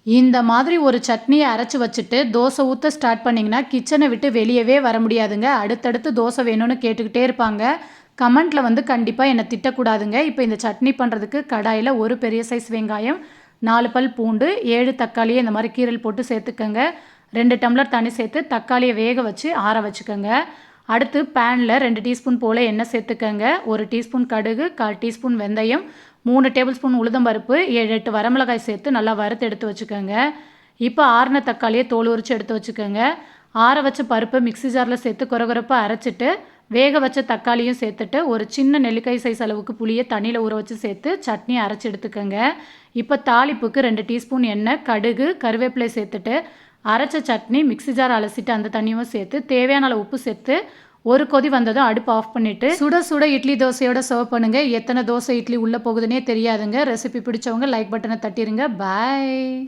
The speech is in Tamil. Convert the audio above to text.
இந்த மாதிரி ஒரு சட்னியை அரைச்சி வச்சுட்டு தோசை ஊற்ற ஸ்டார்ட் பண்ணிங்கன்னா கிச்சனை விட்டு வெளியவே வர முடியாதுங்க. அடுத்தடுத்து தோசை வேணும்னு கேட்டுக்கிட்டே இருப்பாங்க. கமெண்ட்டில் வந்து கண்டிப்பாக என்னை திட்டக்கூடாதுங்க. இப்போ இந்த சட்னி பண்ணுறதுக்கு கடாயில் ஒரு பெரிய சைஸ் வெங்காயம், 4 பல் பூண்டு, 7 தக்காளியை இந்த மாதிரி கீரல் போட்டு சேர்த்துக்கங்க. 2 டம்ளர் தண்ணி சேர்த்து தக்காளியை வேக வச்சு ஆற வச்சுக்கோங்க. அடுத்து பேனில் 2 டீஸ்பூன் போல் எண்ணெய் சேர்த்துக்கங்க. 1 டீஸ்பூன் கடுகு, 1/4 டீஸ்பூன் வெந்தயம், 3 டேபிள் ஸ்பூன் உளுந்தம்பருப்பு, 7 8 வரமிளகாய் சேர்த்து நல்லா வறுத்து எடுத்து வச்சுக்கோங்க. இப்போ ஆறின தக்காளியை தோல் உரித்து எடுத்து வச்சுக்கோங்க. ஆற வச்ச பருப்பை மிக்ஸி ஜாரில் சேர்த்து குறகுறப்பாக அரைச்சிட்டு வேக வச்ச தக்காளியும் சேர்த்துட்டு ஒரு சின்ன நெல்லிக்காய் சைஸ் அளவுக்கு புளியை தண்ணியில் ஊற வச்சு சேர்த்து சட்னி அரைச்சி எடுத்துக்கோங்க. இப்போ தாளிப்புக்கு 2 டீஸ்பூன் எண்ணெய், கடுகு, கருவேப்பிலை சேர்த்துட்டு அரைச்ச சட்னி மிக்ஸி ஜார் அலசிட்டு அந்த தண்ணியும் சேர்த்து தேவையான அளவு உப்பு சேர்த்து ஒரு கொதி வந்ததும் அடுப்பு ஆஃப் பண்ணிவிட்டு சுட சுட இட்லி தோசையோட சர்வ் பண்ணுங்கள். எத்தனை தோசை இட்லி உள்ளே போகுதுன்னே தெரியாதுங்க. ரெசிபி பிடிச்சவங்க லைக் பட்டனை தட்டிடுங்க. பாய்.